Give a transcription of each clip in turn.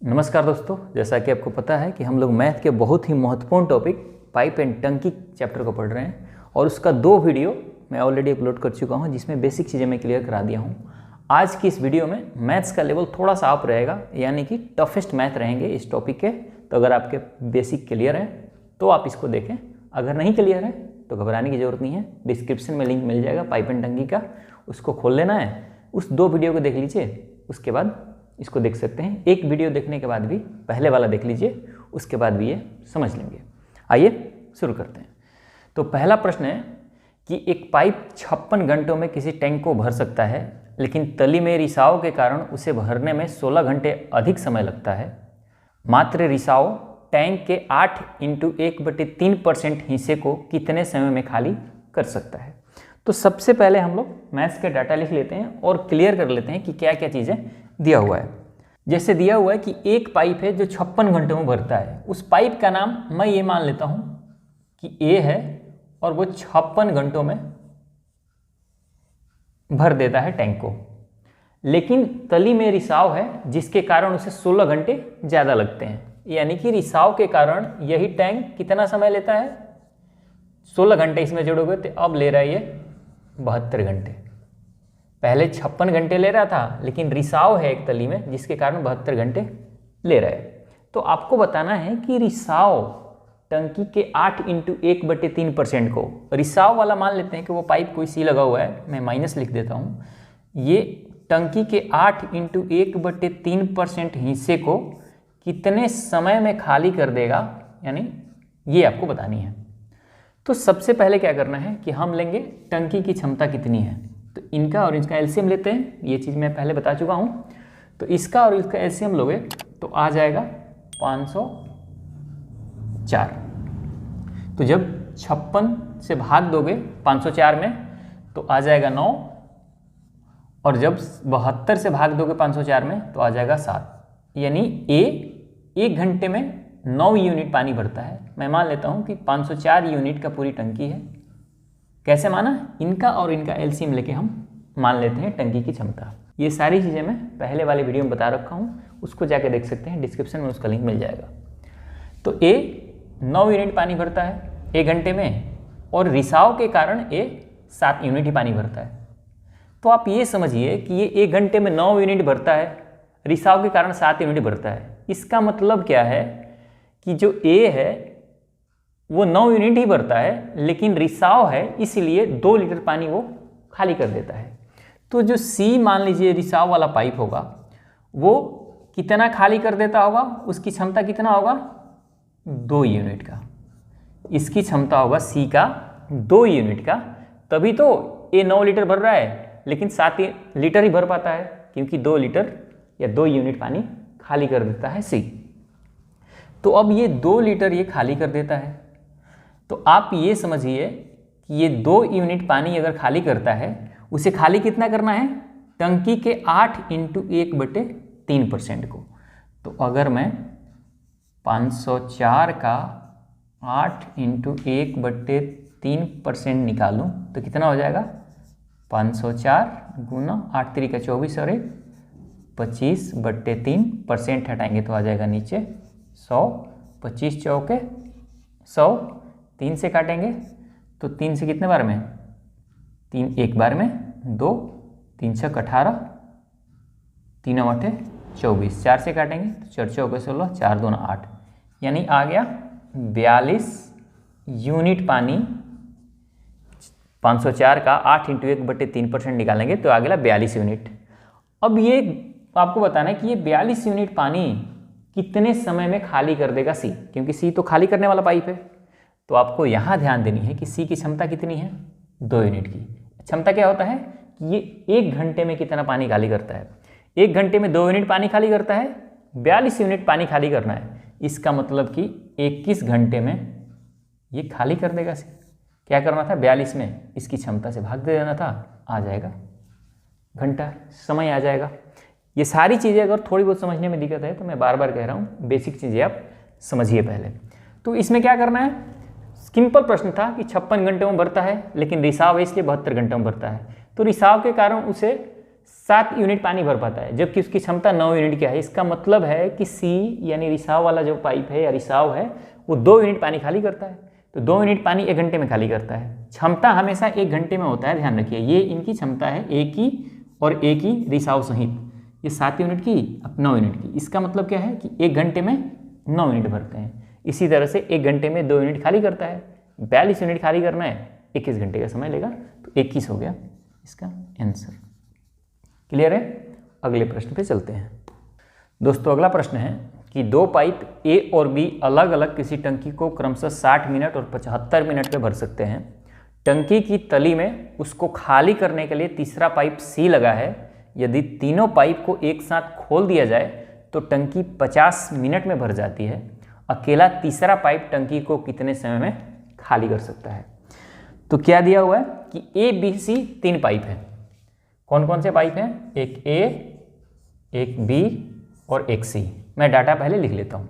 नमस्कार दोस्तों, जैसा कि आपको पता है कि हम लोग मैथ के बहुत ही महत्वपूर्ण टॉपिक पाइप एंड टंकी चैप्टर को पढ़ रहे हैं और उसका 2 वीडियो मैं ऑलरेडी अपलोड कर चुका हूं जिसमें बेसिक चीज़ें मैं क्लियर करा दिया हूं। आज की इस वीडियो में मैथ्स का लेवल थोड़ा सा अप रहेगा, यानी कि टफेस्ट मैथ रहेंगे इस टॉपिक के। तो अगर आपके बेसिक क्लियर हैं तो आप इसको देखें, अगर नहीं क्लियर है तो घबराने की ज़रूरत नहीं है। डिस्क्रिप्शन में लिंक मिल जाएगा पाइप एंड टंकी का, उसको खोल लेना है, उस 2 वीडियो को देख लीजिए, उसके बाद इसको देख सकते हैं। एक वीडियो देखने के बाद भी पहले वाला देख लीजिए, उसके बाद भी ये समझ लेंगे। आइए शुरू करते हैं। तो पहला प्रश्न है कि एक पाइप 56 घंटों में किसी टैंक को भर सकता है, लेकिन तली में रिसाव के कारण उसे भरने में 16 घंटे अधिक समय लगता है। मात्र रिसाव टैंक के 8 × 1/3% हिस्से को कितने समय में खाली कर सकता है। तो सबसे पहले हम लोग मैथ्स के डाटा लिख लेते हैं और क्लियर कर लेते हैं कि क्या क्या चीज़ें दिया हुआ है। जैसे दिया हुआ है कि एक पाइप है जो 56 घंटों में भरता है। उस पाइप का नाम मैं ये मान लेता हूं कि ए है और वो 56 घंटों में भर देता है टैंक को, लेकिन तली में रिसाव है जिसके कारण उसे 16 घंटे ज़्यादा लगते हैं। यानी कि रिसाव के कारण यही टैंक कितना समय लेता है, 16 घंटे इसमें जोड़ोगे तो अब ले रहा है ये 72 घंटे। पहले 56 घंटे ले रहा था, लेकिन रिसाव है एक तली में जिसके कारण 72 घंटे ले रहा है। तो आपको बताना है कि रिसाव टंकी के 8 × 1/3% को, रिसाव वाला मान लेते हैं कि वो पाइप कोई सी लगा हुआ है, मैं माइनस लिख देता हूँ। ये टंकी के 8 × 1/3% हिस्से को कितने समय में खाली कर देगा, यानी ये आपको बतानी है। तो सबसे पहले क्या करना है कि हम लेंगे टंकी की क्षमता कितनी है। तो इनका और इसका एलसीएम लेते हैं, ये चीज़ मैं पहले बता चुका हूँ। तो इसका और इसका एलसीएम लोगे तो आ जाएगा 504। तो जब 56 से भाग दोगे 504 में तो आ जाएगा 9, और जब 72 से भाग दोगे 504 में तो आ जाएगा 7। यानी ए 1 घंटे में 9 यूनिट पानी भरता है। मैं मान लेता हूँ कि 504 यूनिट का पूरी टंकी है। कैसे माना, इनका और इनका एलसीएम लेके हम मान लेते हैं टंकी की क्षमता। ये सारी चीज़ें मैं पहले वाले वीडियो में बता रखा हूँ, उसको जाके देख सकते हैं, डिस्क्रिप्शन में उसका लिंक मिल जाएगा। तो ए 9 यूनिट पानी भरता है 1 घंटे में, और रिसाव के कारण ए 7 यूनिट ही पानी भरता है। तो आप ये समझिए कि ये 1 घंटे में 9 यूनिट भरता है, रिसाव के कारण 7 यूनिट भरता है। इसका मतलब क्या है कि जो ए है वो 9 यूनिट ही भरता है, लेकिन रिसाव है इसलिए 2 लीटर पानी वो खाली कर देता है। तो जो सी मान लीजिए रिसाव वाला पाइप होगा, वो कितना खाली कर देता होगा, उसकी क्षमता कितना होगा, 2 यूनिट का। इसकी क्षमता होगा सी का 2 यूनिट का, तभी तो ए 9 लीटर भर रहा है लेकिन 7 लीटर ही भर पाता है, क्योंकि 2 लीटर या 2 यूनिट पानी खाली कर देता है सी। तो अब ये 2 लीटर ये खाली कर देता है। तो आप ये समझिए कि ये 2 यूनिट पानी अगर खाली करता है, उसे खाली कितना करना है, टंकी के 8 × 1/3% को। तो अगर मैं 504 का 8 × 1/3% निकालूं तो कितना हो जाएगा, 504 × 8 × 3 = 24 और 25/3% हटाएंगे तो आ जाएगा नीचे 100, 25 चौके 100, 3 से काटेंगे तो 3 से कितने बार में, 3 एक बार में, 2, 3 × 6 = 18, 3 × 8 = 24, 4 से काटेंगे तो 4 चौके 16, 4 दूना 8, यानी आ गया 42 यूनिट पानी। 504 का 8 × 1/3% निकालेंगे तो आ गया 42 यूनिट। अब ये आपको बताना है कि ये 42 यूनिट पानी कितने समय में खाली कर देगा सी, क्योंकि सी तो खाली करने वाला पाइप है। तो आपको यहाँ ध्यान देनी है कि सी की क्षमता कितनी है, 2 यूनिट की। क्षमता क्या होता है कि ये 1 घंटे में कितना पानी खाली करता है। 1 घंटे में 2 यूनिट पानी खाली करता है, 42 यूनिट पानी खाली करना है। इसका मतलब कि 21 घंटे में ये खाली कर देगा सी। क्या करना था, 42 में इसकी क्षमता से भाग दे देना था, आ जाएगा घंटा, समय आ जाएगा। ये सारी चीज़ें अगर थोड़ी बहुत समझने में दिक्कत है तो मैं बार बार कह रहा हूँ, बेसिक चीज़ें आप समझिए पहले। तो इसमें क्या करना है, सिंपल प्रश्न था कि 56 घंटे में भरता है, लेकिन रिसाव है इसलिए 72 घंटे में भरता है। तो रिसाव के कारण उसे 7 यूनिट पानी भर पाता है, जबकि उसकी क्षमता 9 यूनिट क्या है। इसका मतलब है कि सी यानी रिसाव वाला जो पाइप है या रिसाव है वो 2 यूनिट पानी खाली करता है। तो 2 यूनिट पानी 1 घंटे में खाली करता है। क्षमता हमेशा 1 घंटे में होता है, ध्यान रखिए। ये इनकी क्षमता है ए की और ए की रिसाव सहित, ये 7 यूनिट की अब 9 यूनिट की। इसका मतलब क्या है कि 1 घंटे में 9 यूनिट भरते हैं। इसी तरह से 1 घंटे में 2 यूनिट खाली करता है। 42 यूनिट खाली करना है, 21 घंटे का समय लेगा, तो 21 हो गया इसका आंसर। क्लियर है? अगले प्रश्न पे चलते हैं। दोस्तों अगला प्रश्न है कि 2 पाइप ए और बी अलग अलग किसी टंकी को क्रमशः 60 मिनट और 75 मिनट में भर सकते हैं। टंकी की तली में उसको खाली करने के लिए तीसरा पाइप सी लगा है। यदि तीनों पाइप को एक साथ खोल दिया जाए तो टंकी 50 मिनट में भर जाती है। अकेला तीसरा पाइप टंकी को कितने समय में खाली कर सकता है? तो क्या दिया हुआ है कि ए बी सी 3 पाइप हैं। कौन कौन से पाइप हैं? एक ए, एक बी और एक सी। मैं डाटा पहले लिख लेता हूँ।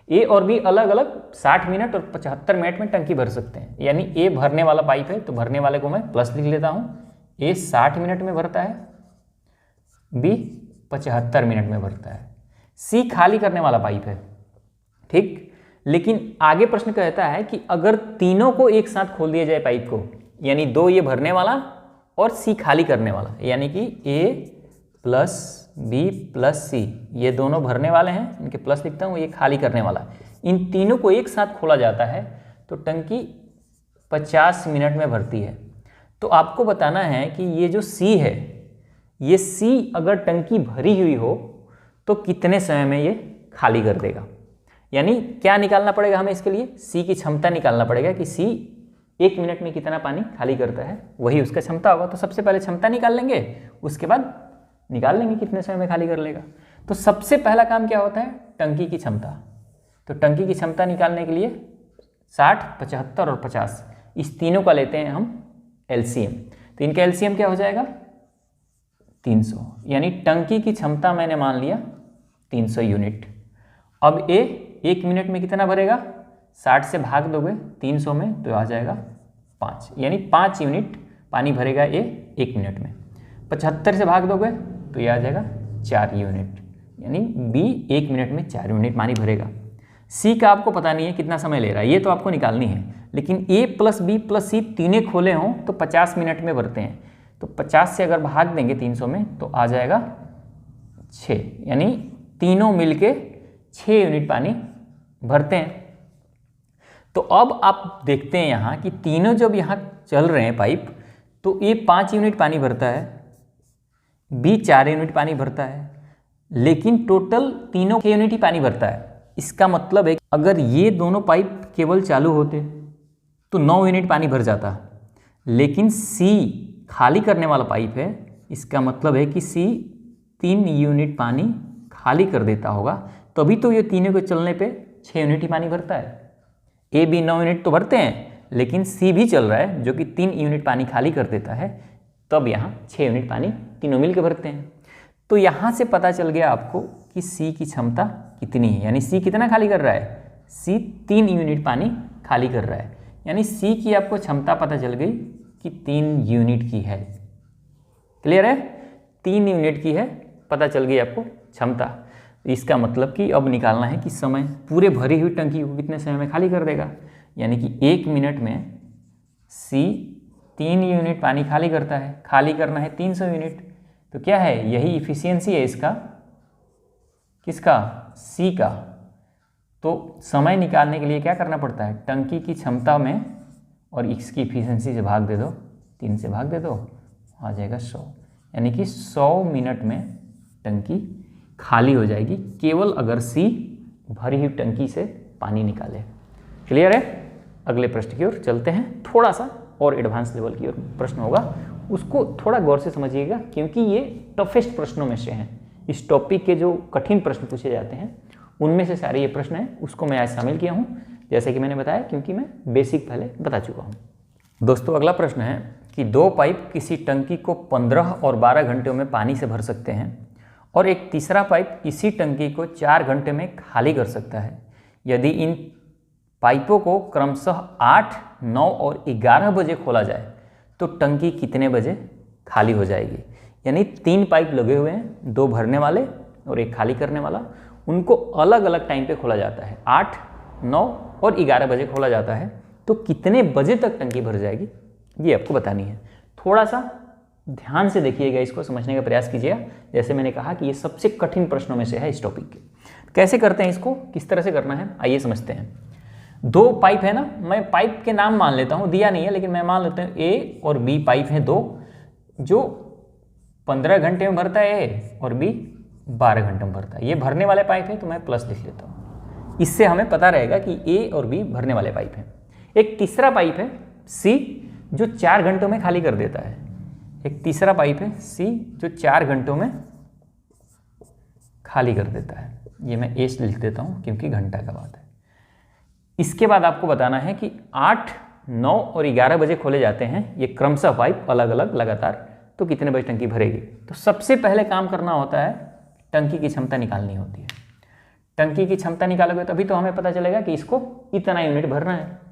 ए और बी अलग अलग 60 मिनट और 75 मिनट में टंकी भर सकते हैं। यानी ए भरने वाला पाइप है तो भरने वाले को मैं प्लस लिख लेता हूँ। ए 60 मिनट में भरता है, बी 75 मिनट में भरता है। सी खाली करने वाला पाइप है, ठीक। लेकिन आगे प्रश्न कहता है कि अगर तीनों को एक साथ खोल दिया जाए पाइप को, यानी 2 ये भरने वाला और सी खाली करने वाला, यानी कि ए प्लस बी प्लस सी, ये दोनों भरने वाले हैं, इनके प्लस लिखता हूँ, ये खाली करने वाला। इन तीनों को एक साथ खोला जाता है तो टंकी 50 मिनट में भरती है। तो आपको बताना है कि ये जो सी है, ये सी अगर टंकी भरी हुई हो तो कितने समय में ये खाली कर देगा। यानी क्या निकालना पड़ेगा हमें इसके लिए? सी की क्षमता निकालना पड़ेगा कि सी 1 मिनट में कितना पानी खाली करता है, वही उसका क्षमता होगा। तो सबसे पहले क्षमता निकाल लेंगे, उसके बाद निकाल लेंगे कितने समय में खाली कर लेगा। तो सबसे पहला काम क्या होता है? टंकी की क्षमता। तो टंकी की क्षमता निकालने के लिए 60, 75 और 50 इस तीनों का लेते हैं हम एलसीएम। तो इनका एलसीएम क्या हो जाएगा? 300। यानी टंकी की क्षमता मैंने मान लिया 300 यूनिट। अब ए 1 मिनट में कितना भरेगा? 60 से भाग दोगे 300 में तो आ जाएगा 5, यानी 5 यूनिट पानी भरेगा ए 1 मिनट में। 75 से भाग दोगे तो ये आ जाएगा 4 यूनिट, यानी बी 1 मिनट में 4 यूनिट पानी भरेगा। सी का आपको पता नहीं है कितना समय ले रहा है, ये तो आपको निकालनी है। लेकिन ए प्लस बी प्लस सी तीनों खोले हों तो 50 मिनट में भरते हैं। तो 50 से अगर भाग देंगे 300 में तो आ जाएगा 6, यानी तीनों मिलके 6 यूनिट पानी भरते हैं। तो अब आप देखते हैं यहाँ कि तीनों जब यहाँ चल रहे हैं पाइप, तो ए 5 यूनिट पानी भरता है, बी 4 यूनिट पानी भरता है, लेकिन टोटल तीनों 6 यूनिट ही पानी भरता है। इसका मतलब है कि अगर ये दोनों पाइप केवल चालू होते तो 9 यूनिट पानी भर जाता। लेकिन सी खाली करने वाला पाइप है, इसका मतलब है कि सी 3 यूनिट पानी खाली कर देता होगा, तभी तो ये तीनों के चलने पे 6 यूनिट ही पानी भरता है। ए बी 9 यूनिट तो भरते हैं, लेकिन सी भी चल रहा है जो कि 3 यूनिट पानी खाली कर देता है, तब यहाँ 6 यूनिट पानी तीनों मिलकर भरते हैं। तो यहाँ से पता चल गया आपको कि सी की क्षमता कितनी है, यानी सी कितना खाली कर रहा है? सी 3 यूनिट पानी खाली कर रहा है, यानी सी की आपको क्षमता पता चल गई कि 3 यूनिट की है। क्लियर है? 3 यूनिट की है, पता चल गई आपको क्षमता। इसका मतलब कि अब निकालना है कि समय, पूरे भरी हुई टंकी को कितने समय में खाली कर देगा। यानी कि 1 मिनट में सी 3 यूनिट पानी खाली करता है, खाली करना है 300 यूनिट। तो क्या है? यही इफिशियंसी है इसका, किसका? सी का। तो समय निकालने के लिए क्या करना पड़ता है? टंकी की क्षमता में और इसकी इफिशियंसी से भाग दे दो, 3 से भाग दे दो, आ जाएगा 100। यानी कि 100 मिनट में टंकी खाली हो जाएगी, केवल अगर सी भरी हुई टंकी से पानी निकाले। क्लियर है? अगले प्रश्न की ओर चलते हैं। थोड़ा सा और एडवांस लेवल की ओर प्रश्न होगा, उसको थोड़ा गौर से समझिएगा, क्योंकि ये टफेस्ट प्रश्नों में से हैं। इस टॉपिक के जो कठिन प्रश्न पूछे जाते हैं उनमें से सारे ये प्रश्न हैं, उसको मैं आज शामिल किया हूँ, जैसे कि मैंने बताया, क्योंकि मैं बेसिक पहले बता चुका हूँ। दोस्तों अगला प्रश्न है कि 2 पाइप किसी टंकी को 15 और 12 घंटों में पानी से भर सकते हैं और एक तीसरा पाइप इसी टंकी को 4 घंटे में खाली कर सकता है। यदि इन पाइपों को क्रमशः 8, 9 और 11 बजे खोला जाए तो टंकी कितने बजे खाली हो जाएगी? यानी 3 पाइप लगे हुए हैं, 2 भरने वाले और 1 खाली करने वाला। उनको अलग अलग टाइम पे खोला जाता है, 8, 9 और 11 बजे खोला जाता है। तो कितने बजे तक टंकी भर जाएगी ये आपको बतानी है। थोड़ा सा ध्यान से देखिएगा, इसको समझने का प्रयास कीजिएगा। जैसे मैंने कहा कि ये सबसे कठिन प्रश्नों में से है इस टॉपिक के। कैसे करते हैं इसको, किस तरह से करना है, आइए समझते हैं। 2 पाइप है ना, मैं पाइप के नाम मान लेता हूँ, दिया नहीं है लेकिन मैं मान लेता हूँ ए और बी पाइप हैं 2, जो 15 घंटे में भरता है ए और बी 12 घंटे में भरता है। ये भरने वाले पाइप है तो मैं प्लस लिख लेता हूँ, इससे हमें पता रहेगा कि ए और बी भरने वाले पाइप हैं। एक तीसरा पाइप है सी, जो 4 घंटों में खाली कर देता है। एक तीसरा पाइप है सी, जो 4 घंटों में खाली कर देता है। ये मैं ए लिख देता हूँ क्योंकि घंटा का बात है। इसके बाद आपको बताना है कि 8, 9 और 11 बजे खोले जाते हैं ये क्रमशः पाइप अलग अलग लगातार, तो कितने बजे टंकी भरेगी। तो सबसे पहले काम करना होता है, टंकी की क्षमता निकालनी होती है। टंकी की क्षमता निकालोगे तभी तो हमें पता चलेगा कि इसको इतना यूनिट भरना है।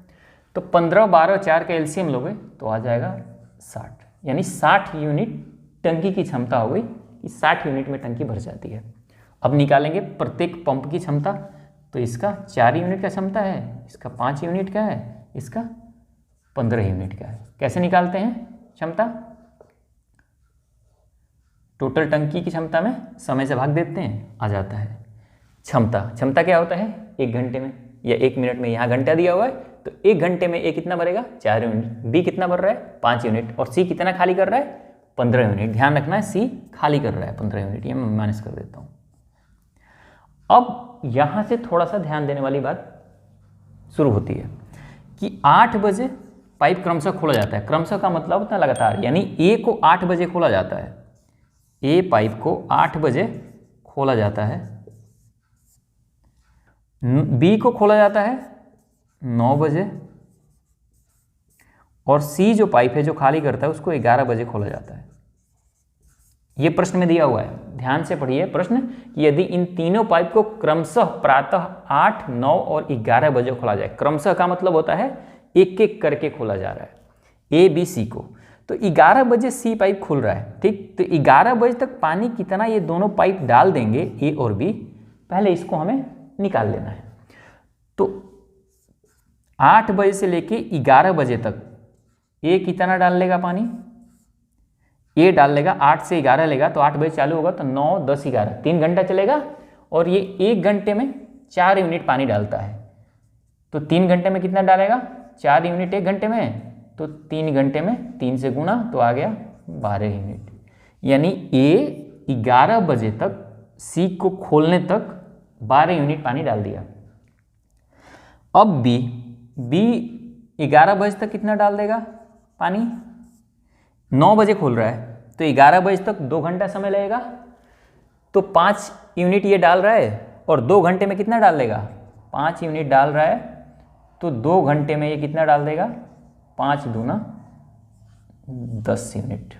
तो 15, 12, 4 का एलसीएम लोगे तो आ जाएगा 60, यानी 60 यूनिट टंकी की क्षमता हो गई कि 60 यूनिट में टंकी भर जाती है। अब निकालेंगे प्रत्येक पंप की क्षमता। तो इसका 4 यूनिट का क्षमता है, इसका 5 यूनिट का है, इसका 15 यूनिट का है। कैसे निकालते हैं क्षमता, टोटल टंकी की क्षमता में समय से भाग देते हैं, आ जाता है क्षमता क्या होता है 1 घंटे में या 1 मिनट में। यहाँ घंटा दिया हुआ है तो 1 घंटे में ए कितना भरेगा 4 यूनिट, बी कितना भर रहा है 5 यूनिट और सी कितना खाली कर रहा है 15 यूनिट। ध्यान रखना है सी खाली कर रहा है 15 यूनिट, ये मैं माइनस कर देता हूँ। अब यहाँ से थोड़ा सा ध्यान देने वाली बात शुरू होती है कि 8 बजे पाइप क्रमशः खोला जाता है। क्रमशः का मतलब होता है लगातार, यानी ए को 8 बजे खोला जाता है। ए पाइप को 8 बजे खोला जाता है, बी को खोला जाता है 9 बजे और सी जो पाइप है जो खाली करता है उसको 11 बजे खोला जाता है। ये प्रश्न में दिया हुआ है, ध्यान से पढ़िए प्रश्न कि यदि इन तीनों पाइप को क्रमशः प्रातः 8, 9 और 11 बजे खोला जाए। क्रमशः का मतलब होता है एक एक करके खोला जा रहा है ए बी सी को। तो 11 बजे सी पाइप खुल रहा है, ठीक। तो 11 बजे तक पानी कितना ये दोनों पाइप डाल देंगे ए और बी, पहले इसको हमें निकाल लेना है। तो 8 बजे से लेके 11 बजे तक ए कितना डाल लेगा पानी, ए डाल लेगा 8 से 11 लेगा, तो 8 बजे चालू होगा तो 9, 10, 11 3 घंटा चलेगा और ये 1 घंटे में 4 यूनिट पानी डालता है। तो 3 घंटे में कितना डालेगा 4 यूनिट 1 घंटे में, तो 3 घंटे में 3 से गुना तो आ गया 12 यूनिट। यानी ए 11 बजे तक सी को खोलने तक 12 यूनिट पानी डाल दिया। अब बी 11 बजे तक कितना डाल देगा पानी, 9 बजे खोल रहा है तो 11 बजे तक 2 घंटा समय लगेगा, तो 5 यूनिट ये डाल रहा है और 2 घंटे में कितना डाल देगा 5 यूनिट डाल रहा है, तो 2 घंटे में ये कितना डाल देगा 5 दूना 10 यूनिट।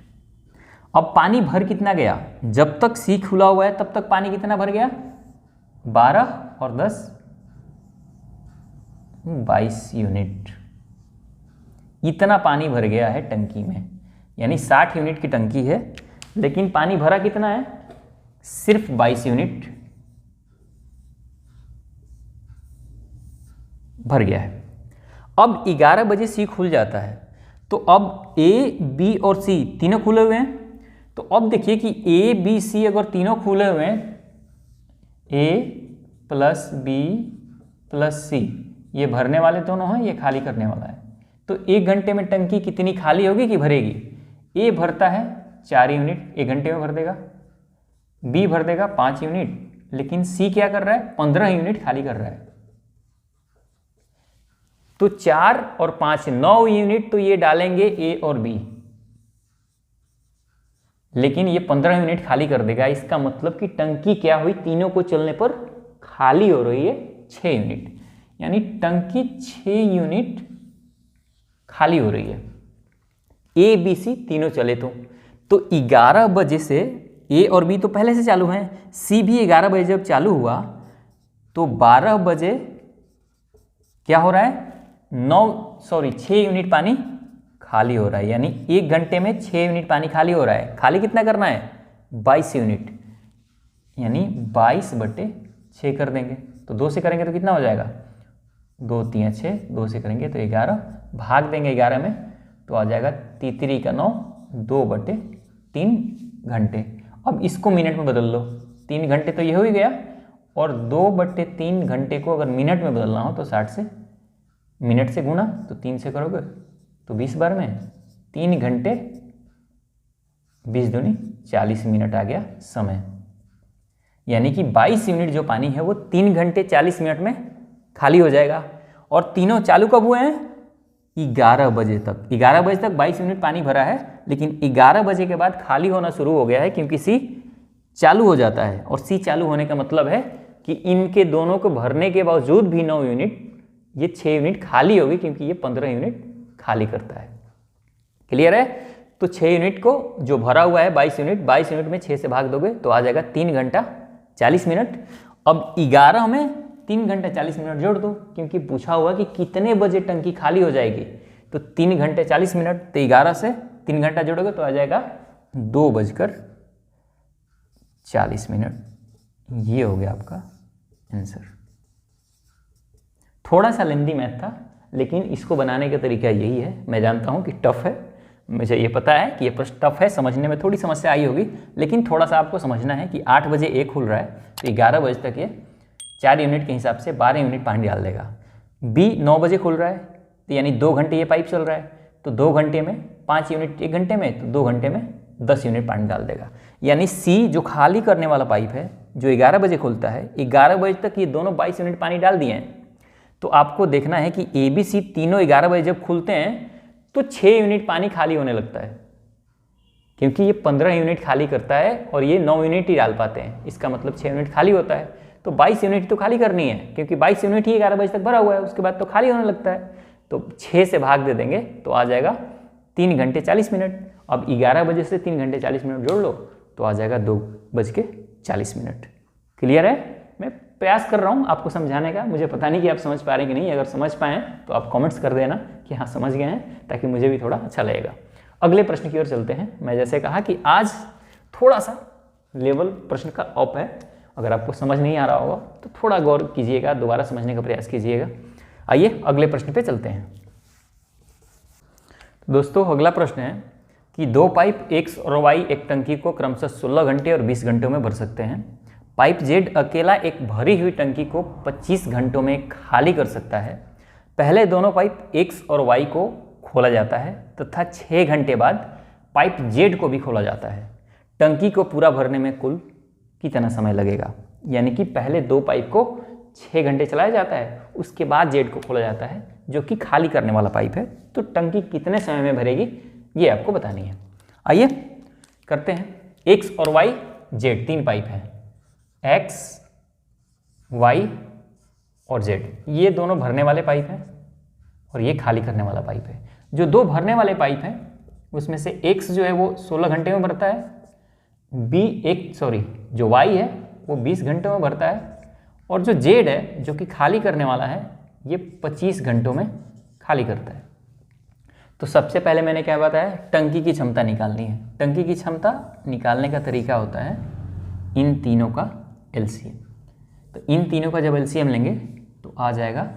अब पानी भर कितना गया, जब तक सी खुला हुआ है तब तक पानी कितना भर गया 12 और 10 22 यूनिट। इतना पानी भर गया है टंकी में, यानी 60 यूनिट की टंकी है लेकिन पानी भरा कितना है सिर्फ 22 यूनिट भर गया है। अब 11 बजे सी खुल जाता है, तो अब ए बी और सी तीनों खुले हुए हैं। तो अब देखिए कि ए बी सी अगर तीनों खुले हुए हैं, ए प्लस बी प्लस सी, ये भरने वाले दोनों हैं, ये खाली करने वाला है। तो 1 घंटे में टंकी कितनी खाली होगी कि भरेगी, ए भरता है 4 यूनिट 1 घंटे में भर देगा, बी भर देगा 5 यूनिट, लेकिन सी क्या कर रहा है 15 यूनिट खाली कर रहा है। तो 4 और 5 9 यूनिट तो ये डालेंगे ए और बी, लेकिन ये 15 यूनिट खाली कर देगा। इसका मतलब कि टंकी क्या हुई, तीनों को चलने पर खाली हो रही है 6 यूनिट, यानी टंकी 6 यूनिट खाली हो रही है। ए बी सी तीनों चले तो 11 बजे से ए और बी तो पहले से चालू हैं, सी भी 11 बजे जब चालू हुआ तो 12 बजे क्या हो रहा है 6 यूनिट पानी खाली हो रहा है, यानी 1 घंटे में 6 यूनिट पानी खाली हो रहा है। खाली कितना करना है? 22 यूनिट, यानी 22/6 कर देंगे। तो 2 से करेंगे तो कितना हो जाएगा? 2 3 6, 2 से करेंगे तो 11, भाग देंगे 11 में तो आ जाएगा 3 का 9, 2/3 घंटे। अब इसको मिनट में बदल लो, 3 घंटे तो ये हो ही गया, और 2/3 घंटे को अगर मिनट में बदलना हो तो 60 से मिनट से गुना, तो 3 से करोगे तो 20 बार में 3 घंटे 20 दूनी 40 मिनट आ गया समय। यानी कि 22 यूनिट जो पानी है वो 3 घंटे 40 मिनट में खाली हो जाएगा। और तीनों चालू कब हुए हैं? 11 बजे तक। 11 बजे तक 22 यूनिट पानी भरा है, लेकिन 11 बजे के बाद खाली होना शुरू हो गया है, क्योंकि सी चालू हो जाता है। और सी चालू होने का मतलब है कि इनके दोनों को भरने के बावजूद भी 9 यूनिट, ये 6 यूनिट खाली होगी, क्योंकि ये 15 यूनिट खाली करता है। क्लियर है? तो 6 यूनिट को जो भरा हुआ है 22 यूनिट में 6 से भाग दोगे तो आ जाएगा 3 घंटा 40 मिनट। अब 11 में 3 घंटा 40 मिनट जोड़ दो, क्योंकि पूछा हुआ कि कितने बजे टंकी खाली हो जाएगी। तो 3 घंटे 40 मिनट, तो 11 से 3 घंटा जोड़ोगे तो आ जाएगा 2:40। ये हो गया आपका आंसर। थोड़ा सा लेंदी मैथ था, लेकिन इसको बनाने का तरीका यही है। मैं जानता हूँ कि टफ है, मुझे ये पता है कि ये प्रश्न टफ है, समझने में थोड़ी समस्या आई होगी, लेकिन थोड़ा सा आपको समझना है कि 8 बजे ए खुल रहा है तो 11 बजे तक ये 4 यूनिट के हिसाब से 12 यूनिट पानी डाल देगा। बी 9 बजे खुल रहा है तो यानी 2 घंटे ये पाइप चल रहा है, तो 2 घंटे में 5 यूनिट 1 घंटे में, तो 2 घंटे में 10 यूनिट पानी डाल देगा। यानी सी जो खाली करने वाला पाइप है जो 11 बजे खुलता है, 11 बजे तक ये दोनों 22 यूनिट पानी डाल दिए हैं। तो आपको देखना है कि ए बी सी तीनों 11 बजे जब खुलते हैं तो 6 यूनिट पानी खाली होने लगता है, क्योंकि ये 15 यूनिट खाली करता है और ये 9 यूनिट ही डाल पाते हैं। इसका मतलब 6 यूनिट खाली होता है, तो 22 यूनिट तो खाली करनी है, क्योंकि 22 यूनिट ही 11 बजे तक भरा हुआ है, उसके बाद तो खाली होने लगता है। तो 6 से भाग दे देंगे तो आ जाएगा 3 घंटे 40 मिनट। अब 11 बजे से 3 घंटे 40 मिनट जोड़ लो तो आ जाएगा 2:40। क्लियर है? मैं प्रयास कर रहा हूँ आपको समझाने का, मुझे पता नहीं कि आप समझ पा रहे हैं कि नहीं। अगर समझ पाएँ तो आप कमेंट्स कर देना कि हाँ समझ गए हैं, ताकि मुझे भी थोड़ा अच्छा लगेगा। अगले प्रश्न की ओर चलते हैं। मैं जैसे कहा कि आज थोड़ा सा लेवल प्रश्न का अप है, अगर आपको समझ नहीं आ रहा होगा तो थोड़ा गौर कीजिएगा, दोबारा समझने का प्रयास कीजिएगा। आइए अगले प्रश्न पे चलते हैं। दोस्तों अगला प्रश्न है कि 2 पाइप X और Y एक टंकी को क्रमशः 16 घंटे और 20 घंटों में भर सकते हैं। पाइप Z अकेला एक भरी हुई टंकी को 25 घंटों में खाली कर सकता है। पहले दोनों पाइप X और Y को खोला जाता है तथा 6 घंटे बाद पाइप Z को भी खोला जाता है। टंकी को पूरा भरने में कुल कितना समय लगेगा? यानी कि पहले 2 पाइप को 6 घंटे चलाया जाता है, उसके बाद Z को खोला जाता है, जो कि खाली करने वाला पाइप है। तो टंकी कितने समय में भरेगी ये आपको बतानी है। आइए करते हैं। X और Y Z 3 पाइप हैं, X, Y और Z, ये दोनों भरने वाले पाइप हैं और ये खाली करने वाला पाइप है। जो 2 भरने वाले पाइप हैं उसमें से X जो है वो 16 घंटे में भरता है, जो Y है वो 20 घंटों में भरता है, और जो Z है जो कि खाली करने वाला है ये 25 घंटों में खाली करता है। तो सबसे पहले मैंने क्या बताया? टंकी की क्षमता निकालनी है। टंकी की क्षमता निकालने का तरीका होता है इन तीनों का एलसीएम। तो इन तीनों का जब एलसीएम लेंगे तो आ जाएगा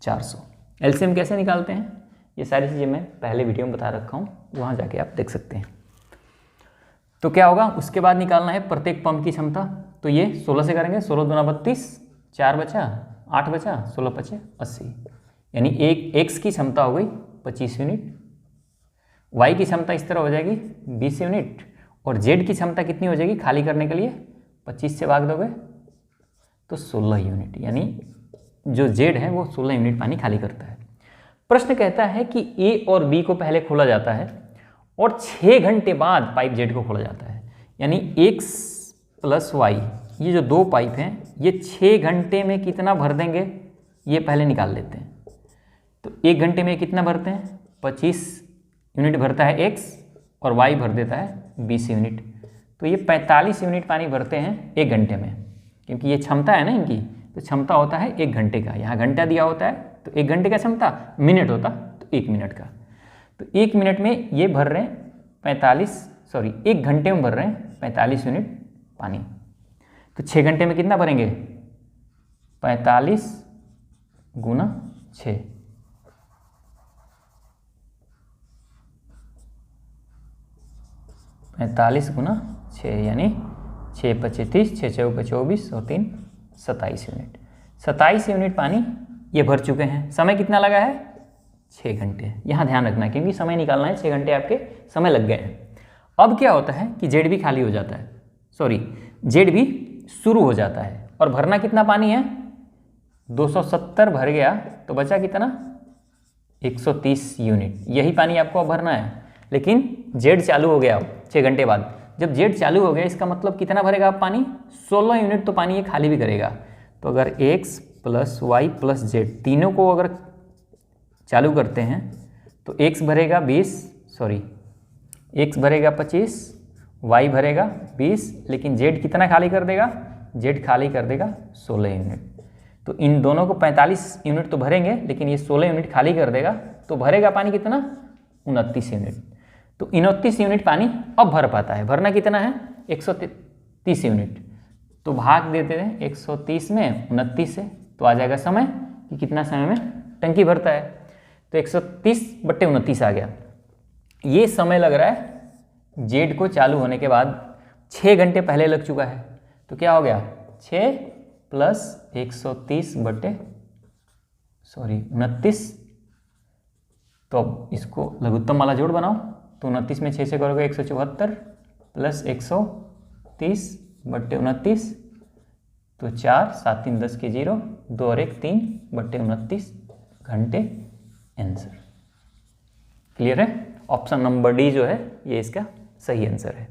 400। एलसीएम कैसे निकालते हैं ये सारी चीज़ें मैं पहले वीडियो में बता रखा हूँ, वहाँ जाके आप देख सकते हैं। तो क्या होगा, उसके बाद निकालना है प्रत्येक पंप की क्षमता। तो ये 16 से करेंगे, 16 दूना 32, 4 बचा, 8 बचा, 16 पचे 80, यानी एक X की क्षमता हो गई 25 यूनिट, Y की क्षमता इस तरह हो जाएगी 20 यूनिट, और Z की क्षमता कितनी हो जाएगी खाली करने के लिए? 25 से भाग दोगे तो 16 यूनिट, यानी जो Z है वो 16 यूनिट पानी खाली करता है। प्रश्न कहता है कि A और B को पहले खोला जाता है और 6 घंटे बाद पाइप Z को खोला जाता है, यानी X प्लस Y, ये जो 2 पाइप हैं ये 6 घंटे में कितना भर देंगे ये पहले निकाल लेते हैं। तो 1 घंटे में कितना भरते हैं? 25 यूनिट भरता है X और Y भर देता है 20 यूनिट, तो ये 45 यूनिट पानी भरते हैं 1 घंटे में, क्योंकि ये क्षमता है ना इनकी, तो क्षमता होता है 1 घंटे का, यहाँ घंटा दिया होता है तो 1 घंटे का क्षमता, मिनट होता तो 1 मिनट का। तो 1 मिनट में ये भर रहे हैं 1 घंटे में भर रहे हैं 45 यूनिट पानी। तो 6 घंटे में कितना भरेंगे? 45 गुना 6, 45 गुना 6 यानी 6 × 30, 6 × 24 और 3 27 यूनिट। 27 यूनिट पानी ये भर चुके हैं। समय कितना लगा है? 6 घंटे। यहाँ ध्यान रखना क्योंकि समय निकालना है, 6 घंटे आपके समय लग गए हैं। अब क्या होता है कि जेड भी खाली हो जाता है, जेड भी शुरू हो जाता है। और भरना कितना पानी है? 270 भर गया तो बचा कितना? 130 यूनिट। यही पानी आपको अब भरना है। लेकिन जेड चालू हो गया अब 6 घंटे बाद। जब जेड चालू हो गया इसका मतलब कितना भरेगा आप पानी? 16 यूनिट तो पानी ये खाली भी करेगा। तो अगर x + y + z तीनों को अगर चालू करते हैं तो x भरेगा 25, y भरेगा 20, लेकिन z कितना खाली कर देगा? z खाली कर देगा 16 यूनिट। तो इन दोनों को 45 यूनिट तो भरेंगे, लेकिन ये 16 यूनिट खाली कर देगा। तो भरेगा पानी कितना? 29 यूनिट। तो 29 यूनिट पानी अब भर पाता है। भरना कितना है? 130 यूनिट। तो भाग देते हैं 130 में 29 से, तो आ जाएगा समय कि कितना समय में टंकी भरता है। तो 130/29 आ गया। ये समय लग रहा है जेड को चालू होने के बाद 6 घंटे पहले लग चुका है। तो क्या हो गया? 6 + 29। तो अब इसको लघुत्तम वाला जोड़ बनाओ। तो 29 में 6 से करोगे 174 + 130/29। तो 4, 7, 3, 10 के 0, 2 और 1 3/29 घंटे आंसर। क्लियर है? ऑप्शन नंबर डी जो है ये इसका सही आंसर है।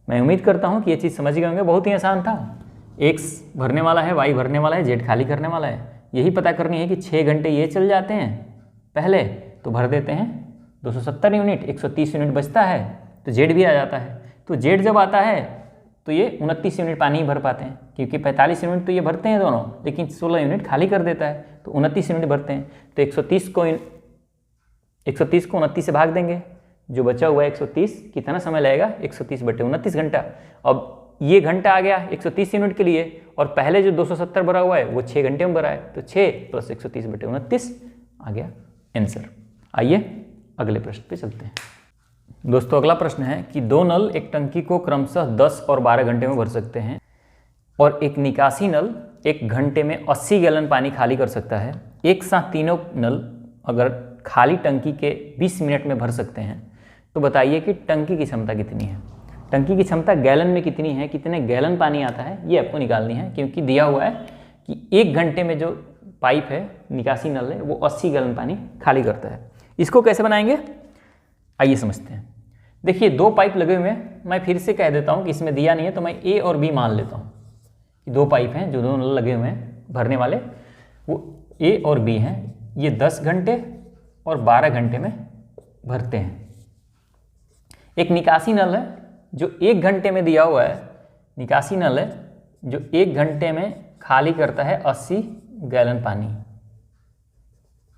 मैं उम्मीद करता हूँ कि ये चीज़ समझ गए होंगे। बहुत ही आसान था। x भरने वाला है, y भरने वाला है, z खाली करने वाला है। यही पता करनी है कि 6 घंटे ये चल जाते हैं पहले, तो भर देते हैं 270 यूनिट, 130 यूनिट बचता है तो z भी आ जाता है। तो z जब आता है तो ये 29 यूनिट पानी ही भर पाते हैं, क्योंकि 45 यूनिट तो ये भरते हैं दोनों, लेकिन 16 यूनिट खाली कर देता है। तो 29 यूनिट भरते हैं। तो 130 को 29 से भाग देंगे, जो बचा हुआ है 130, कितना समय लगेगा? 130/29 घंटा। अब ये घंटा आ गया 130 यूनिट के लिए, और पहले जो 270 भरा हुआ है वो 6 घंटे में भरा है। तो 6 + 130/29 आ गया आंसर। आइए अगले प्रश्न पे चलते हैं। दोस्तों अगला प्रश्न है कि 2 नल एक टंकी को क्रमशः 10 और 12 घंटे में भर सकते हैं, और एक निकासी नल 1 घंटे में 80 गैलन पानी खाली कर सकता है। एक साथ तीनों नल अगर खाली टंकी के 20 मिनट में भर सकते हैं, तो बताइए कि टंकी की क्षमता कितनी है? टंकी की क्षमता गैलन में कितनी है, कितने गैलन पानी आता है, ये आपको निकालनी है। क्योंकि दिया हुआ है कि 1 घंटे में जो पाइप है, निकासी नल है, वो 80 गैलन पानी खाली करता है। इसको कैसे बनाएंगे आइए समझते हैं। देखिए 2 पाइप लगे हुए हैं। मैं फिर से कह देता हूँ कि इसमें दिया नहीं है, तो मैं ए और बी मान लेता हूँ कि 2 पाइप हैं जो 2 नल लगे हुए हैं भरने वाले, वो ए और बी हैं। ये 10 घंटे और 12 घंटे में भरते हैं। एक निकासी नल है जो 1 घंटे में दिया हुआ है, निकासी नल है जो 1 घंटे में खाली करता है 80 गैलन पानी।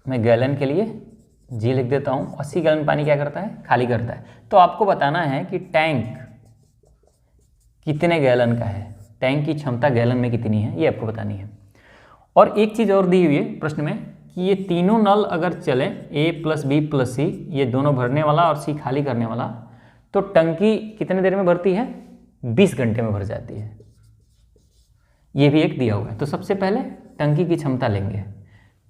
मैं गैलन के लिए जी लिख देता हूँ। 80 गैलन पानी क्या करता है? खाली करता है। तो आपको बताना है कि टैंक कितने गैलन का है, टैंक की क्षमता गैलन में कितनी है, ये आपको बतानी है। और एक चीज़ और दी हुई है प्रश्न में कि ये तीनों नल अगर चले, A + B + C, ये दोनों भरने वाला और C खाली करने वाला, तो टंकी कितने देर में भरती है? 20 घंटे में भर जाती है। ये भी एक दिया हुआ है। तो सबसे पहले टंकी की क्षमता लेंगे,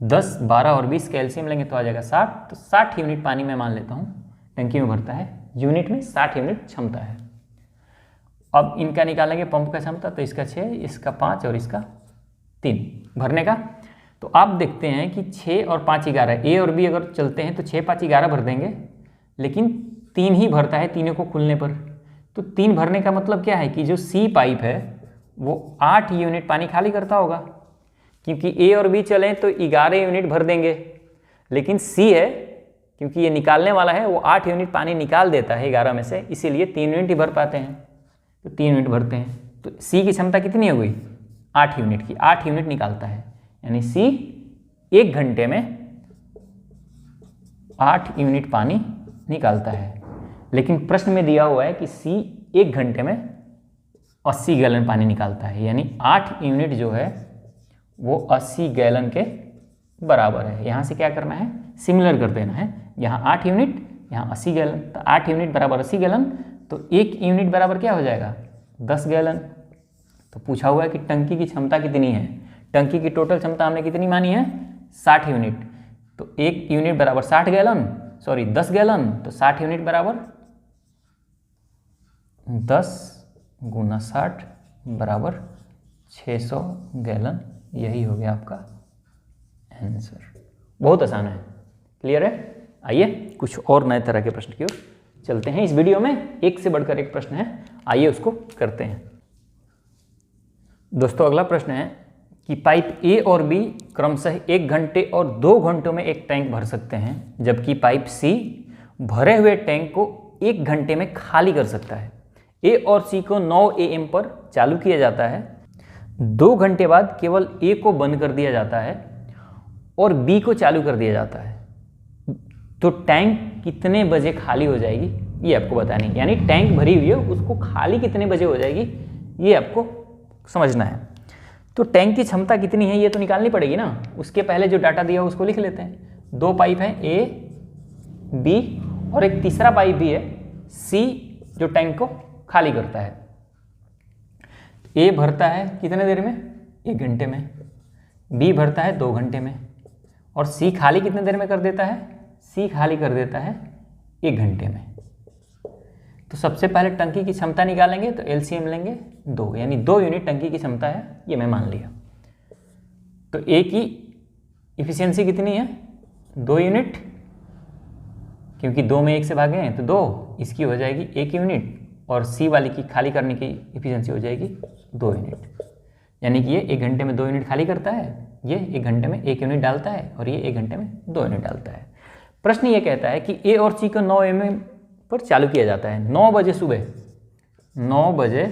10, 12 और 20 कैल्शियम लेंगे तो आ जाएगा 60। तो 60 यूनिट पानी मैं मान लेता हूँ टंकी में भरता है। यूनिट में 60 यूनिट क्षमता है। अब इनका निकालेंगे पंप का क्षमता, तो इसका 6, इसका 5 और इसका 3 भरने का। तो आप देखते हैं कि 6 और 5 11, ए और बी अगर चलते हैं तो 6, 5, 11 भर देंगे, लेकिन 3 ही भरता है तीनों को खुलने पर। तो 3 भरने का मतलब क्या है कि जो सी पाइप है वो 8 यूनिट पानी खाली करता होगा, क्योंकि ए और बी चलें तो 11 यूनिट भर देंगे, लेकिन सी है क्योंकि ये निकालने वाला है वो 8 यूनिट पानी निकाल देता है 11 में से, इसीलिए 3 यूनिट ही भर पाते हैं। तो 3 यूनिट भरते हैं। तो सी की क्षमता कितनी हो गई? 8 यूनिट की। 8 यूनिट निकालता है, यानी सी 1 घंटे में 8 यूनिट पानी निकालता है। लेकिन प्रश्न में दिया हुआ है कि सी 1 घंटे में 80 गैलन पानी निकालता है, यानी 8 यूनिट जो है वो 80 गैलन के बराबर है। यहाँ से क्या करना है, सिमिलर कर देना है। यहाँ 8 यूनिट, यहाँ 80 गैलन, तो 8 यूनिट बराबर 80 गैलन, तो 1 यूनिट बराबर क्या हो जाएगा, 10 गैलन। तो पूछा हुआ है कि टंकी की क्षमता कितनी है। टंकी की टोटल क्षमता हमने कितनी मानी है, 60 यूनिट। तो 1 यूनिट बराबर 60 गैलन, सॉरी 10 गैलन, तो 60 यूनिट बराबर 10 गुना 60 बराबर 600 गैलन। यही हो गया आपका आंसर। बहुत आसान है, क्लियर है। आइए कुछ और नए तरह के प्रश्न की ओर चलते हैं। इस वीडियो में एक से बढ़कर एक प्रश्न है, आइए उसको करते हैं। दोस्तों अगला प्रश्न है कि पाइप ए और बी क्रमशः 1 घंटे और 2 घंटों में एक टैंक भर सकते हैं, जबकि पाइप सी भरे हुए टैंक को 1 घंटे में खाली कर सकता है। ए और सी को 9 AM पर चालू किया जाता है, 2 घंटे बाद केवल ए को बंद कर दिया जाता है और बी को चालू कर दिया जाता है। तो टैंक कितने बजे खाली हो जाएगी, ये आपको बतानी है। यानी टैंक भरी हुई है, उसको खाली कितने बजे हो जाएगी, ये आपको समझना है। तो टैंक की क्षमता कितनी है ये तो निकालनी पड़ेगी ना। उसके पहले जो डाटा दिया उसको लिख लेते हैं। 2 पाइप हैं, ए बी, और एक तीसरा पाइप भी है सी, जो टैंक को खाली करता है। ए भरता है कितने देर में, 1 घंटे में। बी भरता है 2 घंटे में। और सी खाली कितने देर में कर देता है, सी खाली कर देता है 1 घंटे में। तो सबसे पहले टंकी की क्षमता निकालेंगे, तो एलसीएम लेंगे 2, यानी 2 यूनिट टंकी की क्षमता है, ये मैं मान लिया। तो ए की इफिशियंसी कितनी है, 2 यूनिट, क्योंकि 2 में 1 से भागे हैं तो 2, इसकी हो जाएगी 1 यूनिट, और सी वाली की खाली करने की इफिशियंसी हो जाएगी 2 यूनिट। यानी कि ये 1 घंटे में 2 यूनिट खाली करता है, ये 1 घंटे में 1 यूनिट डालता है, और ये 1 घंटे में 2 यूनिट डालता है। प्रश्न ये कहता है कि ए और सी को 9 AM पर चालू किया जाता है, 9 बजे सुबह, 9 बजे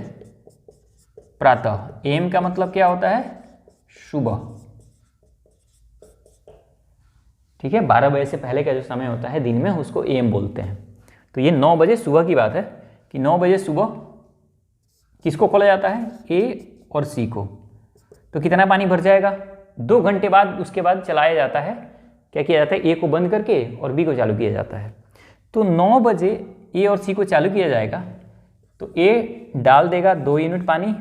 प्रातः। एम का मतलब क्या होता है, सुबह, ठीक है। 12 बजे से पहले का जो समय होता है दिन में, उसको एम बोलते हैं। तो ये 9 बजे सुबह की बात है कि 9 बजे सुबह किसको खोला जाता है, ए और सी को। तो कितना पानी भर जाएगा, 2 घंटे बाद उसके बाद चलाया जाता है, क्या किया जाता है, ए को बंद करके और बी को चालू किया जाता है। तो 9 बजे ए और सी को चालू किया जाएगा, तो ए डाल देगा 2 यूनिट पानी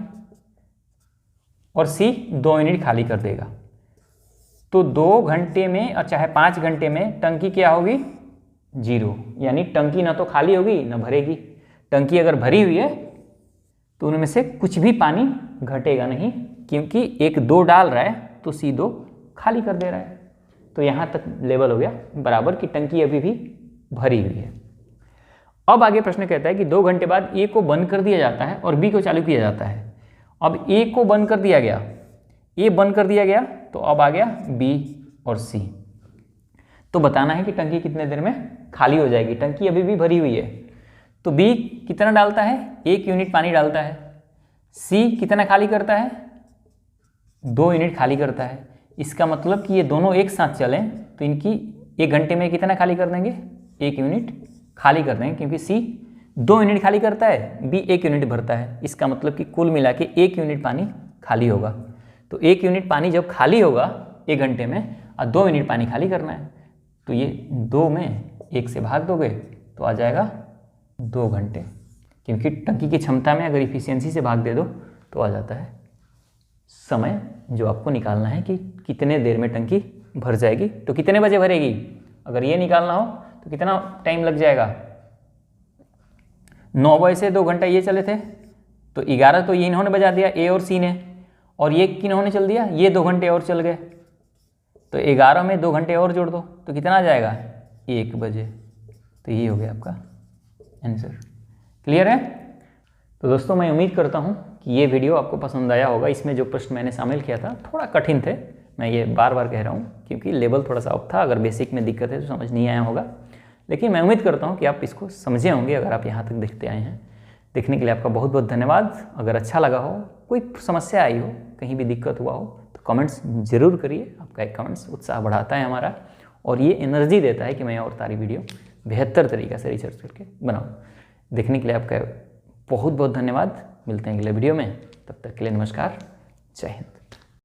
और सी 2 यूनिट खाली कर देगा। तो 2 घंटे में और चाहे 5 घंटे में टंकी क्या होगी, 0, यानी टंकी ना तो खाली होगी ना भरेगी। टंकी अगर भरी हुई है तो उनमें से कुछ भी पानी घटेगा नहीं, क्योंकि एक 2 डाल रहा है तो सी 2 खाली कर दे रहा है। तो यहाँ तक लेवल हो गया बराबर कि टंकी अभी भी भरी हुई है। अब आगे प्रश्न कहता है कि 2 घंटे बाद ए को बंद कर दिया जाता है और बी को चालू किया जाता है। अब ए को बंद कर दिया गया, ए बंद कर दिया गया, तो अब आ गया बी और सी। तो बताना है कि टंकी कितने देर में खाली हो जाएगी। टंकी अभी भी भरी हुई है, तो बी कितना डालता है, 1 यूनिट पानी डालता है। सी कितना खाली करता है, 2 यूनिट खाली करता है। इसका मतलब कि ये दोनों एक साथ चलें तो इनकी 1 घंटे में कितना खाली कर देंगे, 1 यूनिट खाली कर देंगे, क्योंकि सी 2 यूनिट खाली करता है, बी 1 यूनिट भरता है। इसका मतलब कि कुल मिला के 1 यूनिट पानी खाली होगा। तो 1 यूनिट पानी जब खाली होगा 1 घंटे में, और 2 यूनिट पानी खाली करना है, तो ये 2 में 1 से भाग दोगे तो आ जाएगा 2 घंटे, क्योंकि टंकी की क्षमता में अगर इफिशियंसी से भाग दे दो तो आ जाता है समय जो आपको निकालना है कि कितने देर में टंकी भर जाएगी। तो कितने बजे भरेगी, अगर ये निकालना हो तो कितना टाइम लग जाएगा। 9 बजे से 2 घंटा ये चले थे, तो 11 तो ये इन्होंने बजा दिया, ए और सी ने, और ये किन्होंने चल दिया, ये 2 घंटे और चल गए। तो 11 में 2 घंटे और जोड़ दो तो कितना आ जाएगा, 1 बजे। तो ये हो गया आपका आंसर। क्लियर है। तो दोस्तों मैं उम्मीद करता हूँ कि ये वीडियो आपको पसंद आया होगा। इसमें जो प्रश्न मैंने शामिल किया था थोड़ा कठिन थे, मैं ये बार बार कह रहा हूँ, क्योंकि लेवल थोड़ा सा अप था। अगर बेसिक में दिक्कत है तो समझ नहीं आया होगा, लेकिन मैं उम्मीद करता हूँ कि आप इसको समझे होंगे अगर आप यहाँ तक देखते आए हैं। देखने के लिए आपका बहुत बहुत धन्यवाद। अगर अच्छा लगा हो, कोई समस्या आई हो, कहीं भी दिक्कत हुआ हो, तो कमेंट्स ज़रूर करिए। आपका एक कमेंट्स उत्साह बढ़ाता है हमारा, और ये एनर्जी देता है कि मैं और सारी वीडियो बेहतर तरीक़े से रिसर्च करके बनाऊँ। देखने के लिए आपका बहुत बहुत धन्यवाद। मिलते हैं अगले वीडियो में, तब तक के लिए नमस्कार, जय हिंद।